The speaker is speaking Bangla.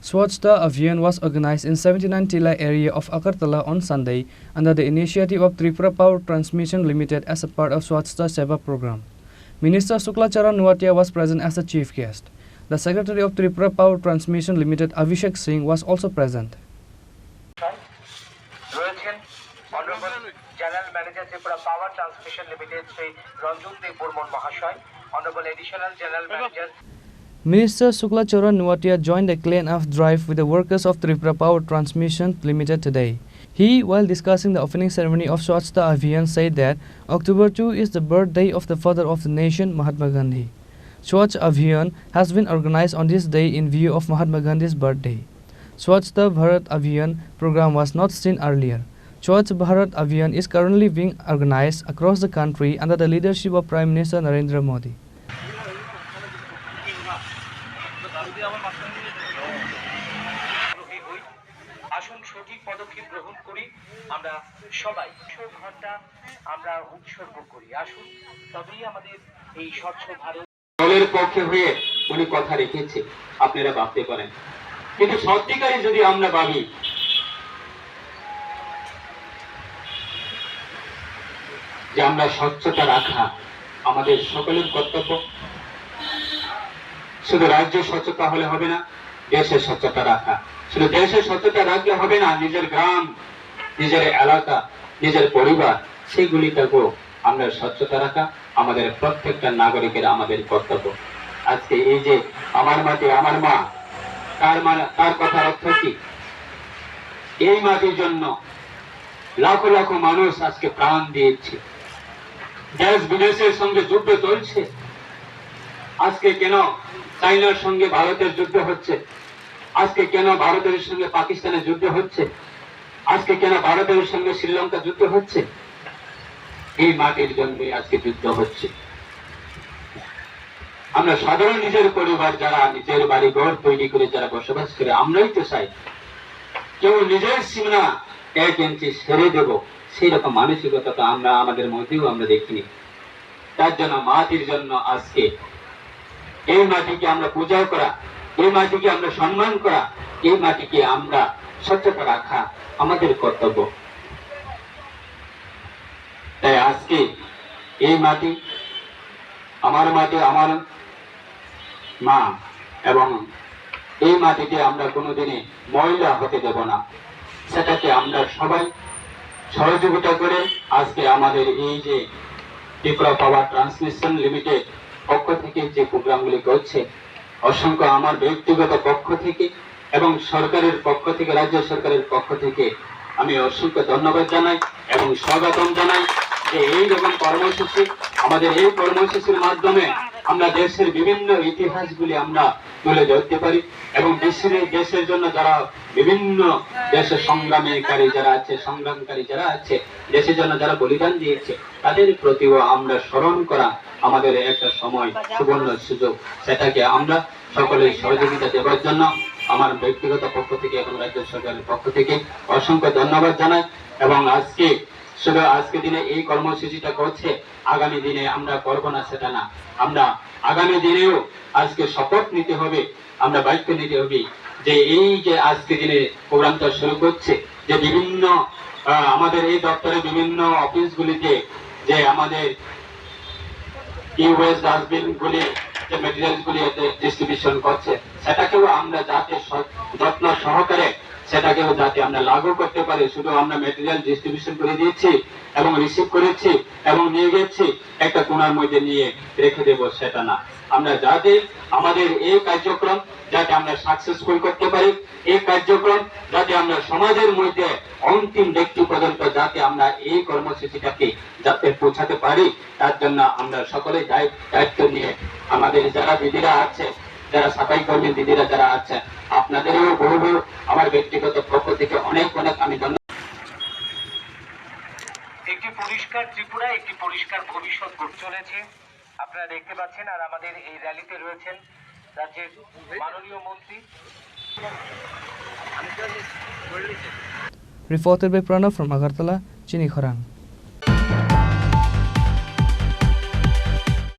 Swachhta Abhiyan was organized in 79 Tila area of Agartala on Sunday under the initiative of Tripura Power Transmission Ltd as a part of Swachhta Seva program. Minister Sukla Charan was present as the chief guest. The Secretary of Tripura Power Transmission Ltd Abhishek Singh was also present. Honorable General Manager Tripura Power Transmission Ltd Sri Ranjun De Burman Mahashoy, Honorable Additional General Manager Minister Sukla Charan joined the clean-up drive with the workers of Tripura Power Transmission Ltd today. He, while discussing the opening ceremony of Swachhta Abhiyan, said that October 2 is the birthday of the father of the nation, Mahatma Gandhi. Swachh Abhiyan has been organized on this day in view of Mahatma Gandhi's birthday. Swachhta Bharat Abhiyan program was not seen earlier. Swachh Bharat Abhiyan is currently being organized across the country under the leadership of Prime Minister Narendra Modi. আসুন সঠিক পদক্ষেপ গ্রহণ করি, আমরা সবাই 100 ঘন্টা আমরা উৎসর্গ করি। আসুন তবেই আমাদের এই স্বচ্ছ ভারত দলের পক্ষে হয়ে উনি কথা রেখেছে, আপনারা ভাবতে পারেন। কিন্তু সত্যিকারই যদি আমরা ভাবি, যে আমরা স্বচ্ছতা রাখা আমাদের সকলের কর্তব্য। শুধু রাজ্য স্বচ্ছতা হলে হবে না, দেশের স্বচ্ছতা রাখা। শুধু দেশের স্বচ্ছতা রাখলে হবে না, নিজের গ্রাম, নিজের এলাকা, নিজের পরিবার, সেইগুলিটাকেও আমরা স্বচ্ছতা রাখা আমাদের প্রত্যেকটা নাগরিকের আমাদের কর্তব্য। আজকে এই যে আমার মাটি আমার মা, তার কথার অর্থ কি? এই মাটির জন্য লাখো লাখো মানুষ আজকে প্রাণ দিয়েছে, দেশ বিদেশের সঙ্গে যুদ্ধ চলছে। আজকে কেন চাইনার সঙ্গে ভারতের যুদ্ধ হচ্ছে? আজকে কেন ভারতের সঙ্গে পাকিস্তানের যুদ্ধ হচ্ছে? আজকে কেন ভারতের সঙ্গে শ্রীলঙ্কা যুদ্ধ হচ্ছে? এই মাটির জন্য আজকে যুদ্ধ হচ্ছে। আমরা সাধারণ নিজের পরিবার, যারা নিজের বাড়ি ঘর তৈরি করে যারা বসবাস করে, আমরাই তো চাই কেউ নিজের সীমানা 1 ইঞ্চি ছেড়ে দেব, সেই রকম মানসিকতা আমরা আমাদের মধ্যেও আমরা দেখিনি। তার জন্য মাটির জন্য আজকে এই মাটিকে আমরা পূজা করা, এই মাটিকে আমরা সম্মান করা, এই মাটিকে আমরা স্বচ্ছতা রাখা আমাদের কর্তব্য। তাই আজকে এই মাটি আমার মা, এবং এই মাটিকে আমরা কোনোদিনে ময়লা হতে দেব না। সেটাকে আমরা সবাই সহযোগিতা করে আজকে আমাদের এই যে ত্রিপুরা পাওয়ার ট্রান্সমিশন লিমিটেড পক্ষ থেকে যে প্রোগ্রামগুলি করছে, অসংখ্য আমার ব্যক্তিগত পক্ষ থেকে এবং সরকারের পক্ষ থেকে, রাজ্য সরকারের পক্ষ থেকে আমি অসংখ্য ধন্যবাদ জানাই এবং স্বাগতম জানাই যে এইরকম কর্মসূচি, আমাদের এই কর্মসূচির মাধ্যমে আমরা দেশের বিভিন্ন ইতিহাসগুলি আমরা তুলে ধরতে পারি এবং দেশের জন্য যারা বিভিন্ন দেশের সংগ্রামকারী যারা আছে, দেশের জন্য যারা বলিদান দিয়েছে, তাদের প্রতিও আমরা স্মরণ করা আমাদের একটা সময়, সুবর্ণ সুযোগ। সেটাকে আমরা সকলের সহযোগিতা দেওয়ার জন্য আমার ব্যক্তিগত পক্ষ থেকে এবং রাজ্য সরকারের পক্ষ থেকে অসংখ্য ধন্যবাদ জানাই। এবং শুধু আজকে দিনে এই কর্মসূচিটা করছে, আগামী দিনে আমরা করবো না সেটা না, আমরা আগামী দিনেও আজকে শপথ নিতে হবে, আমরা বাক্য নিতে হবে যে এই যে আজকে দিনে প্রোগ্রামটা শুরু করছে, যে বিভিন্ন আমাদের এই দপ্তরে বিভিন্ন অফিসগুলিতে যে আমাদের ইউএস ডাস্টবিন গুলি যে মেটেরিয়ালস গুলি ডিস্ট্রিবিউশন করছে, সেটাকেও আমরা যাতে যত্ন সহকারে সেটাকেও যাতে আমরা লাগু করতে পারি। শুধু আমরা মেটেরিয়াল ডিস্ট্রিবিউশন করে দিয়েছি এবং রিসিভ করেছি এবং নিয়ে গেছি, একটা কোণার মধ্যে নিয়ে রেখে দেব, সেটা না। আমরা যাতে আমাদের এই কার্যক্রম যাতে আমরা সাকসেসফুল করতে পারি, এই কার্যক্রম যাতে আমরা সমাজের মধ্যে অন্তিম ব্যক্তি পর্যন্ত যাতে আমরা এই কর্মসূচিটাকে যাতে পৌঁছাতে পারি, তার জন্য আমরা সকলে দায়িত্ব নিয়ে আমাদের যারা দিদিরা আছে, যারা সাফাই কর্মী দিদিরা যারা আছে, আপনাদেরও বহু আমার ব্যক্তিগত পক্ষ থেকে অনেক আমি ধন্যবাদ। একটি পরিষ্কার ত্রিপুরা, একটি পরিষ্কার ভবিষ্যৎ গড়ে চলেছে, আপনারা দেখতে পাচ্ছেন। আর আমাদের এই র্যালিতে রয়েছেন রাজ্যের মাননীয় মন্ত্রী। Reported by Pranav from Agartala, Chini, Khorang.